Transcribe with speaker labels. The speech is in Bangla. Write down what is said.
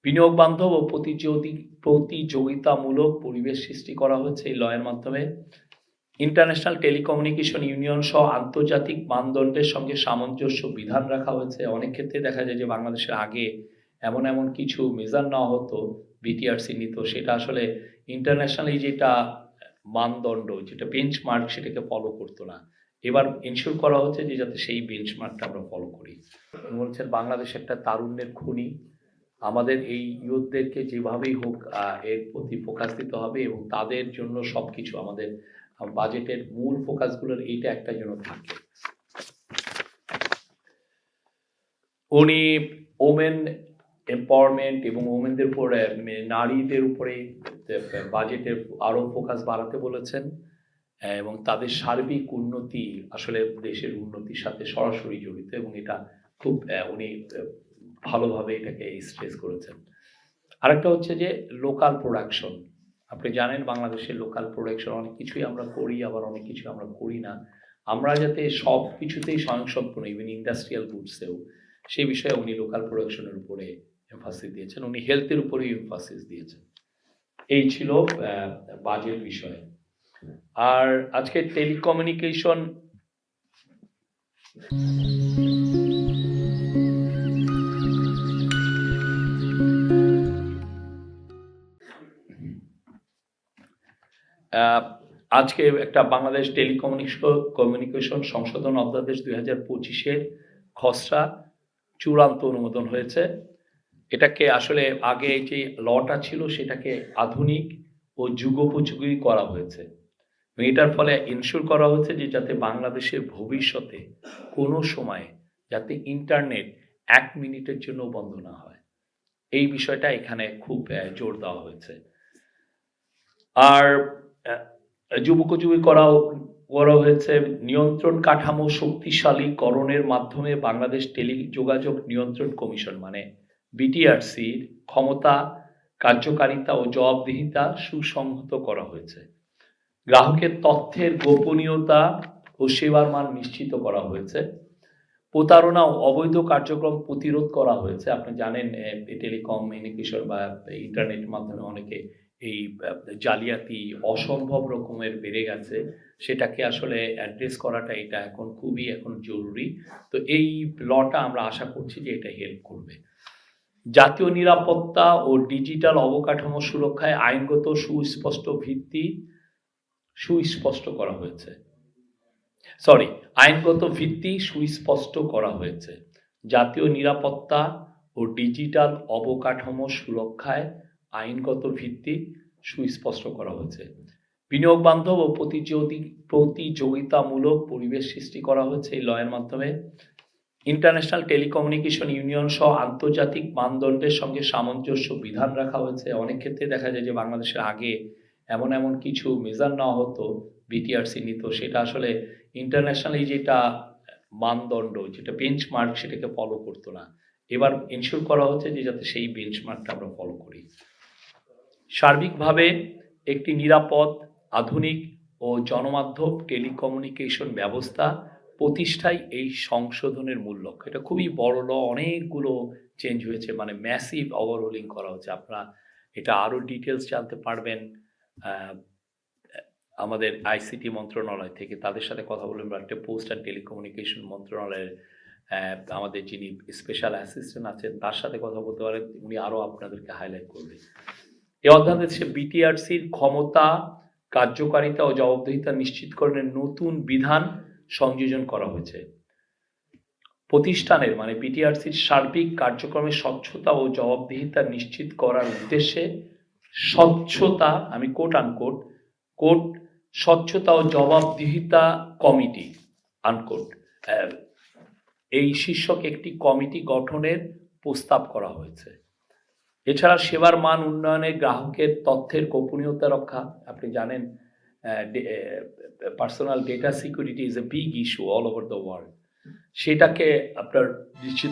Speaker 1: বিনিয়োগ বান্ধব ও প্রতিযোগিতামূলক পরিবেশ সৃষ্টি করা হচ্ছে এই লয়ের মাধ্যমে। ইন্টারন্যাশনাল টেলিকমিউনিকেশন ইউনিয়ন সহ আন্তর্জাতিক মানদণ্ডের সঙ্গে সামঞ্জস্য বিধান রাখা হয়েছে। অনেক ক্ষেত্রে দেখা যায় যে বাংলাদেশের আগে এমন কিছু মেজার নেওয়া হতো, বিটিআরসি নিত, সেটা আসলে ইন্টারন্যাশনালি যেটা মানদণ্ড, যেটা বেঞ্চমার্ক, সেটাকে ফলো করতো না। এবার এনশিওর করা হচ্ছে যে যাতে সেই বেঞ্চমার্কটা আমরা ফলো করি। বলছেন বাংলাদেশ একটা তারুণ্যের খনি, আমাদের এই ইউথদেরকে যেভাবেই হোক এর প্রতি ফোকাস দিতে হবে এবং তাদের জন্য সবকিছু আমাদের বাজেটের মূল ফোকাসগুলোর এইটা একটা যেন থাকে। উনি ওমেন এম্পাওয়ারমেন্ট এবং ওমেনদের উপরে, নারীদের উপরে বাজেটের আরো ফোকাস বাড়াতে বলেছেন এবং তাদের সার্বিক উন্নতি আসলে দেশের উন্নতির সাথে সরাসরি জড়িত এবং এটা খুব উনি ভালোভাবে এটাকে স্ট্রেস করেছেন। আরেকটা হচ্ছে যে লোকাল প্রোডাকশন। আপনি জানেন বাংলাদেশের লোকাল প্রোডাকশন অনেক কিছুই আমরা করি, আবার অনেক কিছু আমরা করি না। আমরা যাতে সব কিছুতেই স্বয়ংসম্পূর্ণ, ইভেন ইন্ডাস্ট্রিয়াল গুডসেও, সেই বিষয়ে উনি লোকাল প্রোডাকশনের উপরে এমফাসিস দিয়েছেন। উনি হেলথের উপরেই এমফাসিস দিয়েছেন। এই ছিল বাজেট বিষয়ে। আর আজকে টেলিকমিউনিকেশন আজকে একটা বাংলাদেশ টেলিকমিউনিকেশন সংশোধন অধ্যাদেশ 2025-এর খসড়া চূড়ান্ত অনুমোদন হয়েছে। এটাকে আসলে আগে যে লটা ছিল সেটাকে আধুনিক ও যুগোপযোগী করা হয়েছে। এটার ফলে ইনশিওর করা হচ্ছে যে যাতে বাংলাদেশের ভবিষ্যতে কোনো সময় যাতে ইন্টারনেট 1 মিনিটের জন্য বন্ধ না হয়, এই বিষয়টা এখানে খুব জোর দেওয়া হয়েছে। আর যুগোপযোগী করা হয়েছে নিয়ন্ত্রণ কাঠামো শক্তিশালীকরণের মাধ্যমে বাংলাদেশ টেলিযোগাযোগ নিয়ন্ত্রণ কমিশন মানে বিটিআরসির ক্ষমতা, কার্যকারিতা ও জবাবদিহিতা সুসংহত করা হয়েছে। গ্রাহকের তথ্যের গোপনীয়তা ও সেবার মান নিশ্চিত করা হয়েছে। প্রতারণা ও অবৈধ কার্যক্রম প্রতিরোধ করা হয়েছে। আপনি জানেন টেলিকমিউনিকেশন বা ইন্টারনেটের মাধ্যমে অনেকে এই জালিয়াতি অসম্ভব রকমের বেড়ে গেছে, সেটাকে আসলে অ্যাড্রেস করাটা এটা এখন খুবই জরুরি। তো এই লটা আমরা আশা করছি যে এটা হেল্প করবে। জাতীয় নিরাপত্তা ও ডিজিটাল অবকাঠামো সুরক্ষায় আইনগত ভিত্তি সুস্পষ্ট করা হয়েছে। জাতীয় নিরাপত্তা ও ডিজিটাল অবকাঠামো সুরক্ষায় আইনগত ভিত্তি সুস্পষ্ট করা হয়েছে। বিনিয়োগ বান্ধব ও প্রতিযোগিতামূলক পরিবেশ সৃষ্টি করা হচ্ছে এই লয়ের মাধ্যমে। ইন্টারন্যাশনাল টেলিকমিউনিকেশন ইউনিয়ন সহ আন্তর্জাতিক মানদণ্ডের সঙ্গে সামঞ্জস্য বিধান রাখা হয়েছে। অনেক ক্ষেত্রে দেখা যায় যে বাংলাদেশের আগে এমন কিছু মেজার নেওয়া হতো, বিটিআরসি নিত, সেটা আসলে ইন্টারন্যাশনালি যেটা মানদণ্ড, যেটা বেঞ্চমার্ক, সেটাকে ফলো করতো না। এবার এনশিওর করা হচ্ছে যে যাতে সেই বেঞ্চমার্কটা আমরা ফলো করি। সার্বিকভাবে একটি নিরাপদ, আধুনিক ও জনমাধ্যম টেলিকমিউনিকেশন ব্যবস্থা প্রতিষ্ঠাই এই সংশোধনের মূল লক্ষ্য। এটা খুবই বড় ল, অনেকগুলো চেঞ্জ হয়েছে, মানে ম্যাসিভ ওভারহোলিং করা হচ্ছে। আপনারা এটা আরও ডিটেলস জানতে পারবেন আমাদের আইসিটি মন্ত্রণালয় থেকে, তাদের সাথে কথা বলবেন, বা একটা পোস্ট অ্যান্ড টেলিকমিউনিকেশন মন্ত্রণালয়ের আমাদের যিনি স্পেশাল অ্যাসিস্ট্যান্ট আছেন তার সাথে কথা বলতে পারেন, উনি আরও আপনাদেরকে হাইলাইট করবে। এই অধ্যাদেশে বিটিআরসির ক্ষমতা, কার্যকারিতা ও জবাবদিহিতা নিশ্চিতকরণের নতুন বিধান সংযোজন করা হয়েছে। প্রতিষ্ঠানের মানে বিটিআরসির সার্বিক কার্যক্রমে স্বচ্ছতা ও জবাবদিহিতা নিশ্চিত করার উদ্দেশ্যে স্বচ্ছতা, আমি কোট আনকোট স্বচ্ছতা ও জবাবদিহিতা কমিটি আনকোট, এই শীর্ষক একটি কমিটি গঠনের প্রস্তাব করা হয়েছে। এছাড়া সেবার মান উন্নয়নে গ্রাহকের তথ্যের গোপনীয়তা রক্ষা, আপনি জানেন personal data security is a big issue all over the world, সেটাকে আপনার নিশ্চিত